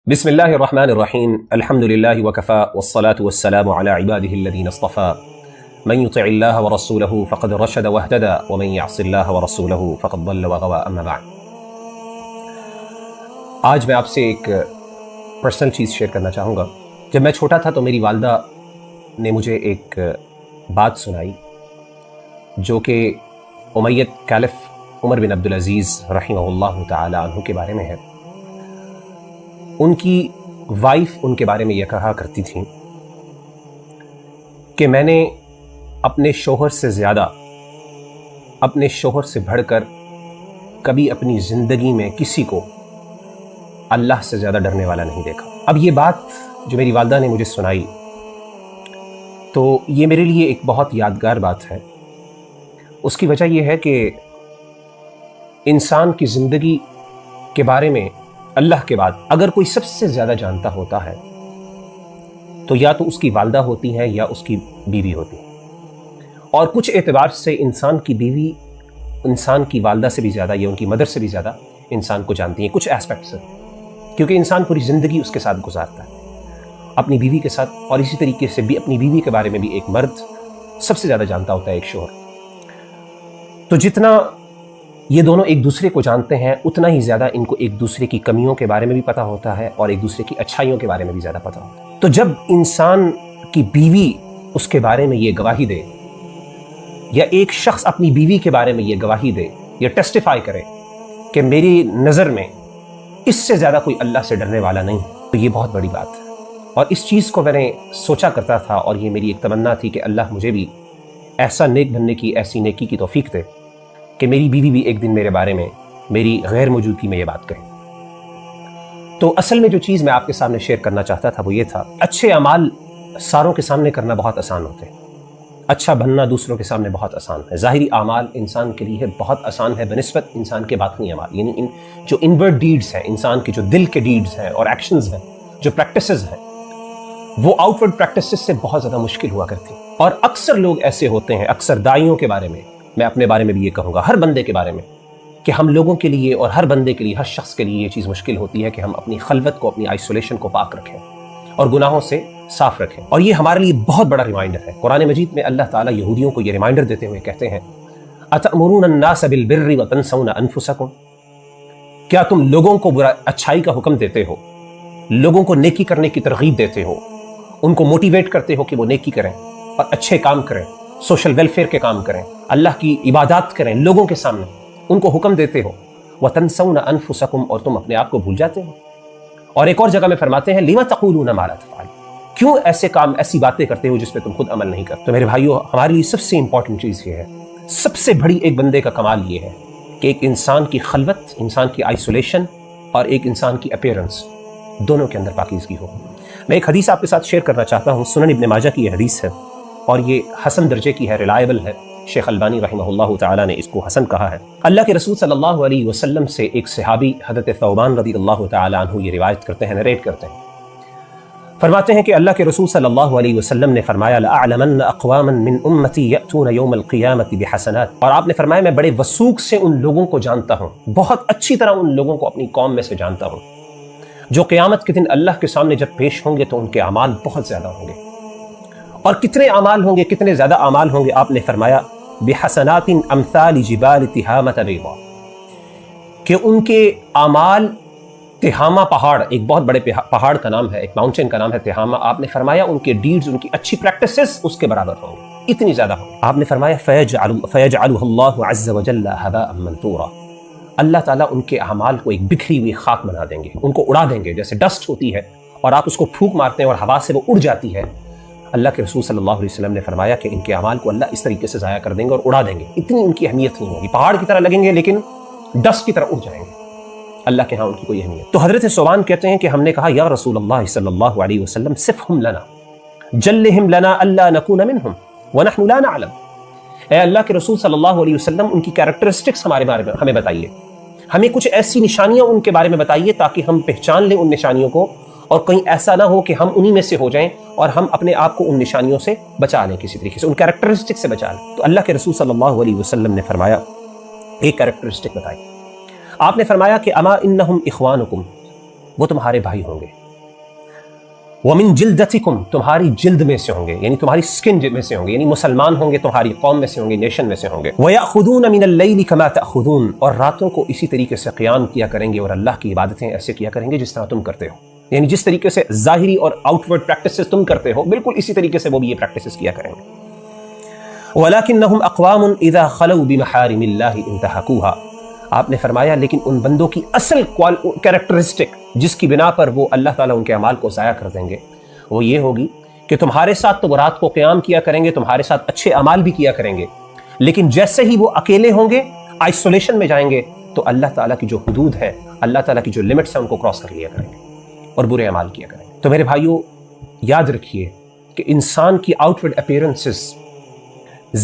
बिस्मिल्लाहिर्रहमानिर्रहीम अल्हम्दुलिल्लाहि वकफ़ा वस्सलातु वस्सलामु अला इबादिहिल्लज़ीना इस्तफ़ा मन युतिइल्लाह व रसूलहु फ़क़द रशद वहतदा व मन यअसिल्लाह व रसूलहु फ़क़द ضल व गवा। अम्मा बाद, आज मैं आपसे एक पर्सनल चीज़ शेयर करना चाहूँगा। जब मैं छोटा था तो मेरी वालिदा ने मुझे एक बात सुनाई जो कि उमय्यद कैलिफ उमर बिन अब्दुल अज़ीज़ रहिमहुल्लाह तआला अन्हु के बारे में है। उनकी वाइफ उनके बारे में यह कहा करती थी कि मैंने अपने शोहर से ज़्यादा, अपने शोहर से बढ़कर कभी अपनी ज़िंदगी में किसी को अल्लाह से ज़्यादा डरने वाला नहीं देखा। अब ये बात जो मेरी वालिदा ने मुझे सुनाई तो ये मेरे लिए एक बहुत यादगार बात है। उसकी वजह यह है कि इंसान की ज़िंदगी के बारे में अल्लाह के बाद अगर कोई सबसे ज़्यादा जानता होता है तो या तो उसकी वालिदा होती हैं या उसकी बीवी होती है। और कुछ एतबार से इंसान की बीवी इंसान की वालिदा से भी ज़्यादा या उनकी मदर से भी ज़्यादा इंसान को जानती हैं कुछ एस्पेक्ट से, क्योंकि इंसान पूरी ज़िंदगी उसके साथ गुजारता है अपनी बीवी के साथ। और इसी तरीके से भी अपनी बीवी के बारे में भी एक मर्द सबसे ज़्यादा जानता होता है, एक शोहर। तो जितना ये दोनों एक दूसरे को जानते हैं उतना ही ज़्यादा इनको एक दूसरे की कमियों के बारे में भी पता होता है और एक दूसरे की अच्छाइयों के बारे में भी ज़्यादा पता होता है। तो जब इंसान की बीवी उसके बारे में ये गवाही दे या एक शख्स अपनी बीवी के बारे में ये गवाही दे या टेस्टिफाई करे कि मेरी नज़र में इससे ज़्यादा कोई अल्लाह से डरने वाला नहीं, तो ये बहुत बड़ी बात है। और इस चीज़ को मैंने सोचा करता था और ये मेरी एक तमन्ना थी कि अल्लाह मुझे भी ऐसा नेक बनने की, ऐसी नेकी की तौफीक दे कि मेरी बीवी भी एक दिन मेरे बारे में मेरी गैर मौजूदगी में ये बात कहे। तो असल में जो चीज़ मैं आपके सामने शेयर करना चाहता था वो ये था, अच्छे अमाल सारों के सामने करना बहुत आसान होते हैं, अच्छा बनना दूसरों के सामने बहुत आसान है। ज़ाहिरी अमाल इंसान के लिए बहुत आसान है बनिस्बत इंसान के बातिनी अमाल, यानी जो इनवर्ड डीड्स हैं, इंसान के जो दिल के डीड्स हैं और एक्शंस हैं, जो प्रैक्टिसेस हैं, वो आउटवर्ड प्रैक्टिसेस से बहुत ज़्यादा मुश्किल हुआ करती हैं। और अक्सर लोग ऐसे होते हैं, अक्सर दाइयों के बारे में, मैं अपने बारे में भी ये कहूँगा, हर बंदे के बारे में, कि हम लोगों के लिए और हर बंदे के लिए, हर शख्स के लिए ये चीज़ मुश्किल होती है कि हम अपनी खलवत को, अपनी आइसोलेशन को पाक रखें और गुनाहों से साफ रखें। और ये हमारे लिए बहुत बड़ा रिमाइंडर है। कुरान मजीद में अल्लाह ताला यहूदियों को ये रिमाइंडर देते हुए कहते हैं, अतअमुरून अन्नास बिल बिर्रि व तंसौना अनफुसकुम, क्या तुम लोगों को अच्छाई का हुक्म देते हो, लोगों को नेकी करने की तरगीब देते हो, उनको मोटिवेट करते हो कि वो नेकी करें और अच्छे काम करें, सोशल वेलफेयर के काम करें, अल्लाह की इबादत करें, लोगों के सामने उनको हुक्म देते हो, व तंसौना अनफुसकुम, और तुम अपने आप को भूल जाते हो। और एक और जगह में फरमाते हैं, लिमा तक़ूलूना मा ला तफ़अल, क्यों ऐसे काम, ऐसी बातें करते हो जिस पे तुम खुद अमल नहीं करते। तो मेरे भाइयों, हमारे लिए सबसे इंपॉर्टेंट चीज़ ये है, सबसे बड़ी एक बंदे का कमाल ये है कि एक इंसान की खलवत, इंसान की आइसोलेशन और एक इंसान की अपीयरेंस, दोनों के अंदर पाकीज़गी हो। मैं एक हदीस आपके साथ शेयर करना चाहता हूँ। सुनन इब्न माजा की यह हदीस है और ये हसन दर्जे की है, रिलायबल है। शेख अल्बानी रहमहुल्लाह ताला ने इसको हसन कहा है। अल्लाह के रसूल सल्लल्लाहु अलैहि वसल्लम से एक सहाबी हज़रत थौबान रज़ियल्लाहु ताला अन्हु ये रिवायत करते हैं, नरेट करते हैं, फरमाते हैं कि अल्लाह के रसूल सल्लल्लाहु अलैहि वसल्लम ने फरमाया, लअअलमन्न अक़वामन मिन उम्मती यअतून यौमल क़ियामति बिहसनात, और आपने फरमाया मैं बड़े वसूख से उन लोगों को जानता हूँ, बहुत अच्छी तरह उन लोगों को अपनी कौम में से जानता हूँ, जो क़यामत के दिन अल्लाह के सामने जब पेश होंगे तो उनके अमाल बहुत ज़्यादा होंगे। और कितने अमाल होंगे, कितने ज़्यादा अमाल होंगे? आपने फरमाया बिहसनातिन अमसाल जिबाल तिहामत बैदा, कि उनके अमाल तिहामा पहाड़, एक बहुत बड़े पहाड़ का नाम है, एक माउंटेन का नाम है तिहामा। आपने फरमाया उनके डीड्स, उनकी अच्छी प्रैक्टिसेस उसके बराबर होंगे, इतनी ज़्यादा होंगे। आपने फरमाया फयजअलुहु अज़्ज़ व जल्ल हबाअन मंसूरा, अल्लाह ताला उनके अमाल को एक बिखरी हुई खाक बना देंगे, उनको उड़ा देंगे। जैसे डस्ट होती है और आप उसको फूंक मारते हैं और हवा से वो उड़ जाती है, अल्लाह के रसूल सल्लल्लाहु अलैहि वसल्लम ने फरमाया कि इनके अमाल को अल्लाह इस तरीके से ज़ाया कर देंगे और उड़ा देंगे। इतनी उनकी अहमियत नहीं होगी, पहाड़ की तरह लगेंगे लेकिन डस्ट की तरह उड़ जाएंगे, अल्लाह के यहाँ उनकी कोई अहमियत। तो हज़रत सोबान कहते हैं कि हमने कहा, या रसूल अल्लाह सल्लल्लाहु अलैहि वसल्लम सिफ़हुम लना जल्लिहिम लना अल्ला नकून मिनहुम व नहनु ला नअलम, ए अल्लाह के रसूल सल्लल्लाहु अलैहि वसल्लम उनकी कैरेक्टरिस्टिक्स हमारे बारे में हमें बताइए, हमें कुछ ऐसी निशानियां उनके बारे में बताइए ताकि हम पहचान लें उन निशानियों को, और कहीं ऐसा ना हो कि हम उन्हीं में से हो जाएं और हम अपने आप को उन निशानियों से बचा लें, किसी तरीके से उन कैरेक्टरिस्टिक से बचा लें। तो अल्लाह के रसूल सल्लल्लाहु अलैहि वसल्लम ने फरमाया, एक कैरेक्टरिस्टिक बताई। आपने फरमाया कि अमा इन्नहुम इख्वानुकुम, وہ تمہارے بھائی ہوں گے. وَمِن جِلْدَتِكُمْ تمہاری جلد میں سے ہوں گے, یعنی تمہاری سکن میں سے ہوں گے, یعنی مسلمان ہوں گے, تمہاری قوم میں سے ہوں گے, نیشن میں سے ہوں گے. وَيَأْخُذُونَ مِنَ اللَّيْلِ كَمَا تَأْخُذُونَ اور راتوں کو اسی طریقے سے قیام کیا کریں گے اور اللہ کی عبادتیں ایسے کیا کریں گے جس طرح تم کرتے ہو, یعنی جس طریقے سے ظاہری اور آؤٹ ورڈ پریکٹسز تم کرتے ہو بالکل اسی طریقے سے وہ بھی یہ پریکٹسز کیا کریں گے. وَلَكِنَّهُمْ أَقْوَامٌ إِذَا خَلَوْا بِمَحَارِمِ اللَّهِ انْتَهَكُوهَا آپ نے فرمایا لیکن ان بندوں کی اصل کیریکٹرسٹک جس کی بنا پر وہ اللہ تعالیٰ ان کے اعمال کو ضائع کر دیں گے وہ یہ ہوگی کہ تمہارے ساتھ تو وہ رات کو قیام کیا کریں گے, تمہارے ساتھ اچھے اعمال بھی کیا کریں گے, لیکن جیسے ہی وہ اکیلے ہوں گے, آئسولیشن میں جائیں گے, تو اللہ تعالیٰ کی جو حدود ہے, اللہ تعالیٰ کی جو لمٹس ہیں ان کو کراس کر لیا کریں گے اور برے اعمال کیا کریں گے. تو میرے بھائیوں یاد رکھیے کہ انسان کی آؤٹ ورڈ اپیرنسز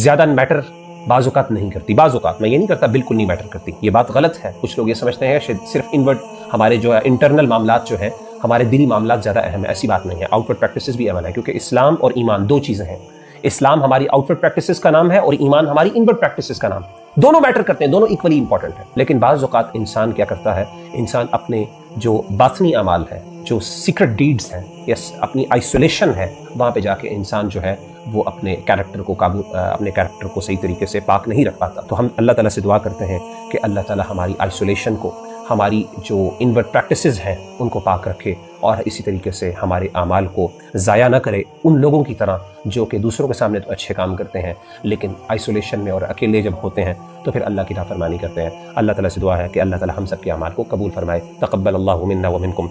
زیادہ میٹر بعض اوقات نہیں کرتی. بعض اوقات, میں یہ نہیں کرتا بالکل نہیں میٹر کرتی, یہ بات غلط ہے. کچھ لوگ یہ سمجھتے ہیں صرف انورڈ ہمارے جو ہے انٹرنل معاملات جو ہیں, ہمارے دلی معاملات زیادہ اہم ہیں. ایسی بات نہیں ہے, آؤٹ ورڈ پریکٹسز بھی اہم ہے, کیونکہ اسلام اور ایمان دو چیزیں ہیں. اسلام ہماری آؤٹ ورڈ پریکٹسز کا نام ہے اور ایمان ہماری انورڈ پریکٹسز کا نام ہے. دونوں میٹر کرتے ہیں, دونوں ایکولی امپورٹنٹ ہیں. لیکن بعض اوقات انسان کیا کرتا ہے, انسان اپنے جو باطنی اعمال ہیں, جو سیکرٹ ڈیڈز ہیں, یا اپنی آئسولیشن ہے, وہاں پہ جا کے انسان جو ہے وہ اپنے کیریکٹر کو صحیح طریقے سے پاک نہیں رکھ پاتا. تو ہم اللہ تعالیٰ سے دعا کرتے ہیں کہ اللہ تعالیٰ ہماری آئسولیشن کو, ہماری جو انورڈ پریکٹسز ہیں ان کو پاک رکھے, اور اسی طریقے سے ہمارے اعمال کو ضائع نہ کرے ان لوگوں کی طرح جو کہ دوسروں کے سامنے تو اچھے کام کرتے ہیں لیکن آئسولیشن میں اور اکیلے جب ہوتے ہیں تو پھر اللہ کی نافرمانی کرتے ہیں. اللہ تعالیٰ سے دعا ہے کہ اللہ تعالیٰ ہم سب کے اعمال کو قبول فرمائے. تقبل اللہ منا ومنکم.